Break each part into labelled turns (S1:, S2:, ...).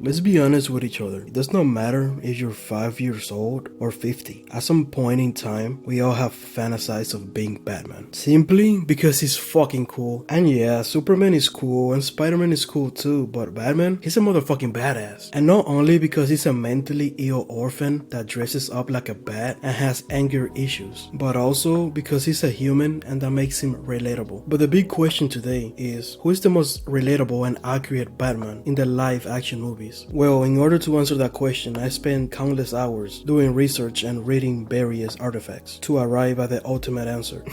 S1: Let's be honest with each other. It does not matter if you're 5 years old or 50. At some point in time, we all have fantasized of being Batman. Simply because he's fucking cool. And yeah, Superman is cool and Spider-Man is cool too, but Batman, he's a motherfucking badass. And not only because he's a mentally ill orphan that dresses up like a bat and has anger issues, but also because he's a human and that makes him relatable. But the big question today is, who is the most relatable and accurate Batman in the live action movies? Well, in order to answer that question, I spent countless hours doing research and reading various artifacts to arrive at the ultimate answer.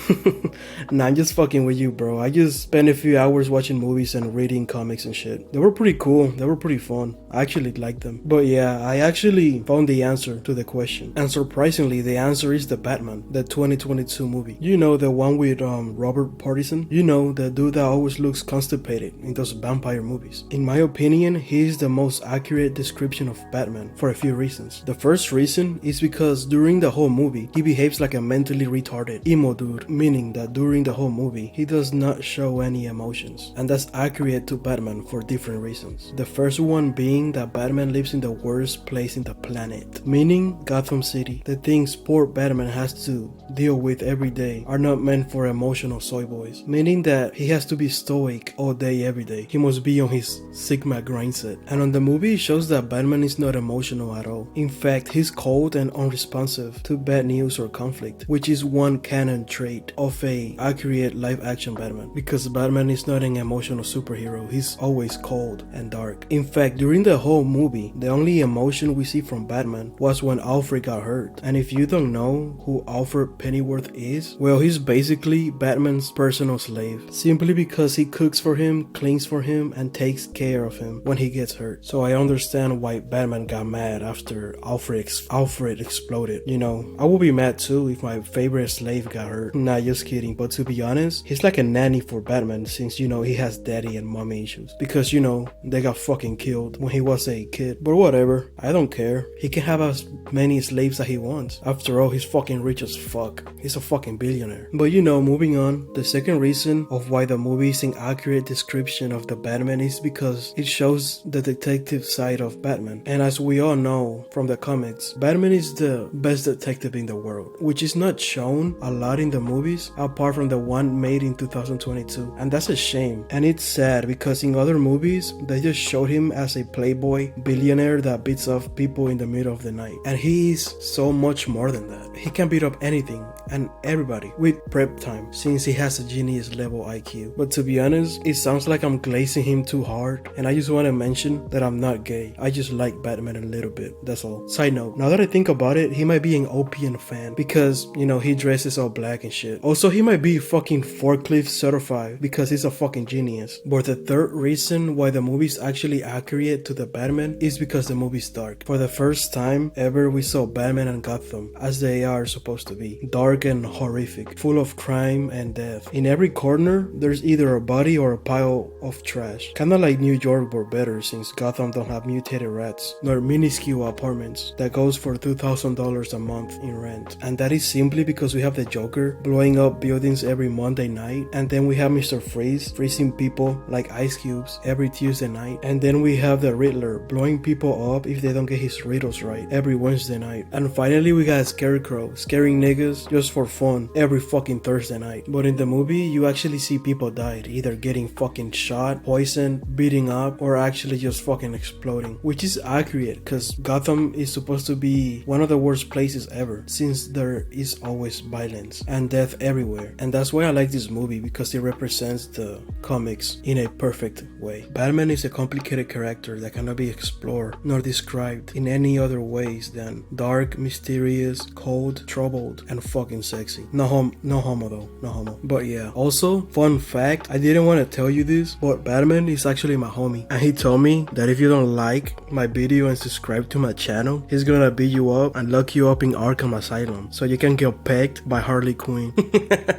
S1: Nah, I'm just fucking with you, bro. I just spent a few hours watching movies and reading comics and shit. They were pretty cool. They were pretty fun. I actually liked them. But yeah, I actually found the answer to the question. And surprisingly, the answer is the Batman, the 2022 movie. You know, the one with Robert Pattinson? You know, the dude that always looks constipated in those vampire movies. In my opinion, he is the most accurate description of Batman for a few reasons. The first reason is because during the whole movie, he behaves like a mentally retarded emo dude, meaning that during the whole movie, he does not show any emotions. And that's accurate to Batman for different reasons. The first one being that Batman lives in the worst place in the planet, meaning Gotham City. The things poor Batman has to deal with every day are not meant for emotional soy boys, meaning that he has to be stoic all day every day. He must be on his Sigma grind set. And on the movie, it shows that Batman is not emotional at all. In fact, he's cold and unresponsive to bad news or conflict, which is one canon trait of a accurate live action Batman, because Batman is not an emotional superhero. He's always cold and dark. In fact, during the whole movie, the only emotion we see from Batman was when Alfred got hurt. And if you don't know who Alfred Pennyworth is, well, he's basically Batman's personal slave, simply because he cooks for him, cleans for him, and takes care of him when he gets hurt. So I understand why Batman got mad after Alfred exploded. You know, I would be mad too if my favorite slave got hurt. Nah, just kidding. But to be honest, he's like a nanny for Batman, since, you know, he has daddy and mommy issues. Because, you know, they got fucking killed when he was a kid. But whatever, I don't care. He can have as many slaves as he wants. After all, he's fucking rich as fuck. He's a fucking billionaire. But you know, moving on, the second reason of why the movie is an accurate description of the Batman is because it shows the detective side of Batman. And as we all know from the comics, Batman is the best detective in the world, which is not shown a lot in the movies apart from the one made in 2022. And that's a shame. And it's sad because in other movies, they just showed him as a playboy billionaire that beats up people in the middle of the night. And he is so much more than that. He can beat up anything and everybody with prep time, since he has a genius level IQ. But to be honest, it sounds like I'm glazing him too hard, and I just want to mention that I'm not gay. I just like Batman a little bit, that's all. Side note, now that I think about it, he might be an Opium fan because, you know, he dresses all black and shit. Also, he might be fucking forklift certified because he's a fucking genius. But the third reason why the movie's actually accurate to the Batman is because the movie's dark. For the first time ever, we saw Batman and Gotham as they are supposed to be. Dark and horrific, full of crime and death. In every corner, there's either a body or a pile of trash. Kinda like New York, but better, since Gotham don't have mutated rats, nor minuscule apartments that goes for $2,000 a month in rent. And that is simply because we have the Joker blowing up buildings every Monday night, and then we have Mr. Freeze freezing people like ice cubes every Tuesday night, and then we have the Riddler blowing people up if they don't get his riddles right every Wednesday night, and finally we got Scarecrow scaring niggas just for fun every fucking Thursday night. But in the movie, you actually see people died, either getting fucking shot, poisoned, beating up, or actually just fucking exploding, which is accurate because Gotham is supposed to be one of the worst places ever, since there is always violence and death everywhere. And that's why I like this movie, because it represents the comics in a perfect way. Batman is a complicated character that cannot be explored nor described in any other ways than dark, mysterious, cold, troubled, and fucking sexy. No homo though, no homo. But yeah, also, fun fact, I didn't want to tell you this, but Batman is actually my homie, and he told me that if you don't like my video and subscribe to my channel, he's gonna beat you up and lock you up in Arkham Asylum so you can get pecked by Harley Quinn.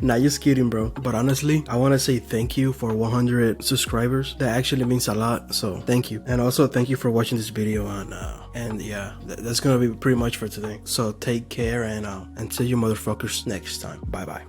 S1: Nah, just kidding, bro. But honestly, I want to say thank you for 100 subscribers. That actually means a lot, so thank you. And also thank you for watching this video, and yeah, that's gonna be pretty much for today. So take care, and see you motherfuckers next time. Bye bye.